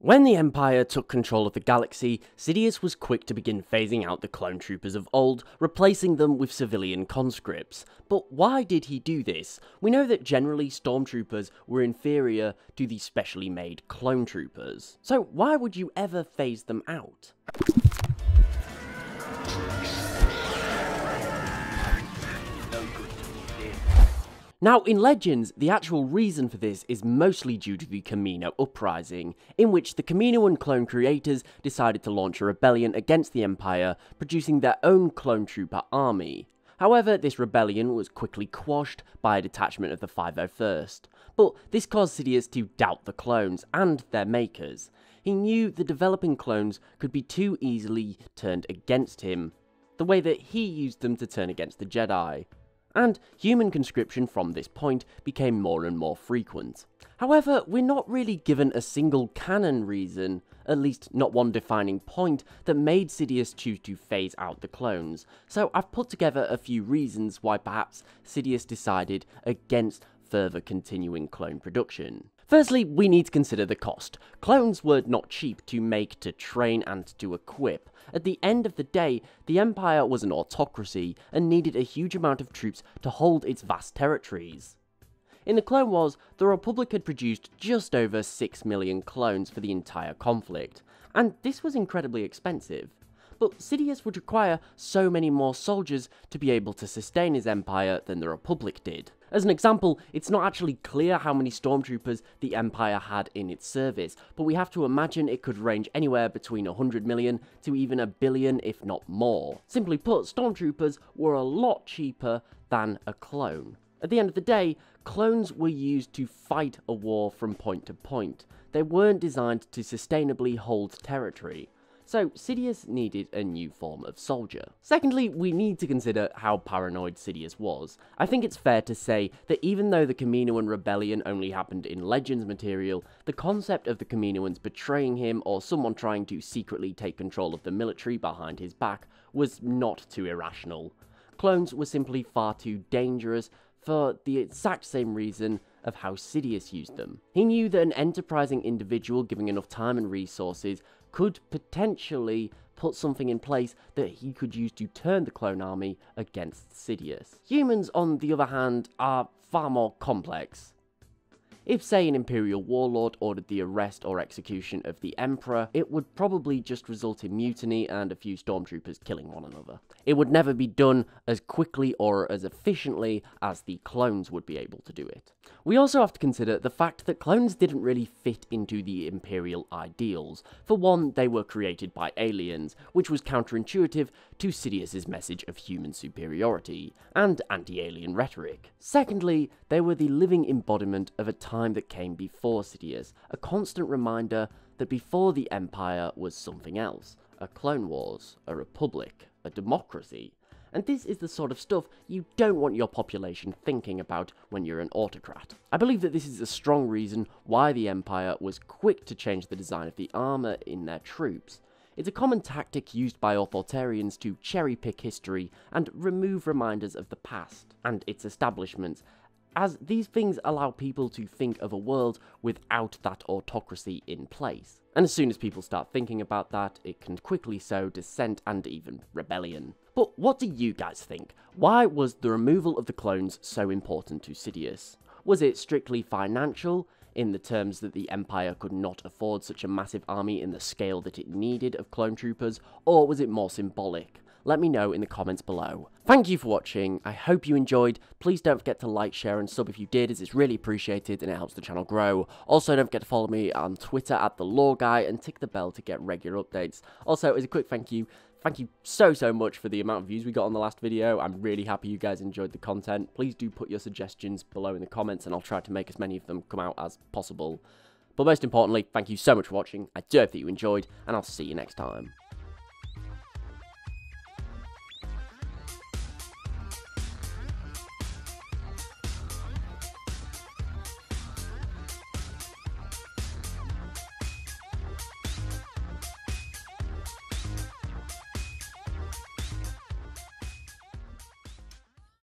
When the Empire took control of the galaxy, Sidious was quick to begin phasing out the clone troopers of old, replacing them with civilian conscripts. But why did he do this? We know that generally Stormtroopers were inferior to the specially made clone troopers. So why would you ever phase them out? Now, in Legends, the actual reason for this is mostly due to the Kamino Uprising, in which the Kaminoan clone creators decided to launch a rebellion against the Empire, producing their own clone trooper army. However, this rebellion was quickly quashed by a detachment of the 501st, but this caused Sidious to doubt the clones and their makers. He knew the developing clones could be too easily turned against him, the way that he used them to turn against the Jedi. And human conscription from this point became more and more frequent. However, we're not really given a single canon reason, at least not one defining point, that made Sidious choose to phase out the clones, so I've put together a few reasons why perhaps Sidious decided against further continuing clone production. Firstly, we need to consider the cost. Clones were not cheap to make, to train, and to equip. At the end of the day, the Empire was an autocracy and needed a huge amount of troops to hold its vast territories. In the Clone Wars, the Republic had produced just over 6 million clones for the entire conflict, and this was incredibly expensive. But Sidious would require so many more soldiers to be able to sustain his empire than the Republic did. As an example, it's not actually clear how many Stormtroopers the Empire had in its service, but we have to imagine it could range anywhere between 100 million to even a billion, if not more. Simply put, Stormtroopers were a lot cheaper than a clone. At the end of the day, clones were used to fight a war from point to point. They weren't designed to sustainably hold territory. So Sidious needed a new form of soldier. Secondly, we need to consider how paranoid Sidious was. I think it's fair to say that even though the Kaminoan rebellion only happened in Legends material, the concept of the Kaminoans betraying him or someone trying to secretly take control of the military behind his back was not too irrational. Clones were simply far too dangerous for the exact same reason of how Sidious used them. He knew that an enterprising individual given enough time and resources could potentially put something in place that he could use to turn the clone army against Sidious. Humans, on the other hand, are far more complex. If, say, an Imperial warlord ordered the arrest or execution of the Emperor, it would probably just result in mutiny and a few Stormtroopers killing one another. It would never be done as quickly or as efficiently as the clones would be able to do it. We also have to consider the fact that clones didn't really fit into the Imperial ideals. For one, they were created by aliens, which was counterintuitive to Sidious's message of human superiority and anti-alien rhetoric. Secondly, they were the living embodiment of a time that came before Sidious, a constant reminder that before the Empire was something else, a Clone Wars, a republic, a democracy. And this is the sort of stuff you don't want your population thinking about when you're an autocrat. I believe that this is a strong reason why the Empire was quick to change the design of the armor in their troops. It's a common tactic used by authoritarians to cherry-pick history and remove reminders of the past and its establishments, as these things allow people to think of a world without that autocracy in place. And as soon as people start thinking about that, it can quickly sow dissent and even rebellion. But what do you guys think? Why was the removal of the clones so important to Sidious? Was it strictly financial, in the terms that the Empire could not afford such a massive army in the scale that it needed of clone troopers, or was it more symbolic? Let me know in the comments below. Thank you for watching, I hope you enjoyed. Please don't forget to like, share and sub if you did, as it's really appreciated and it helps the channel grow. Also, don't forget to follow me on Twitter at @TheLoreGuy and tick the bell to get regular updates. Also, as a quick thank you so much for the amount of views we got on the last video. I'm really happy you guys enjoyed the content. Please do put your suggestions below in the comments and I'll try to make as many of them come out as possible. But most importantly, thank you so much for watching. I do hope that you enjoyed and I'll see you next time.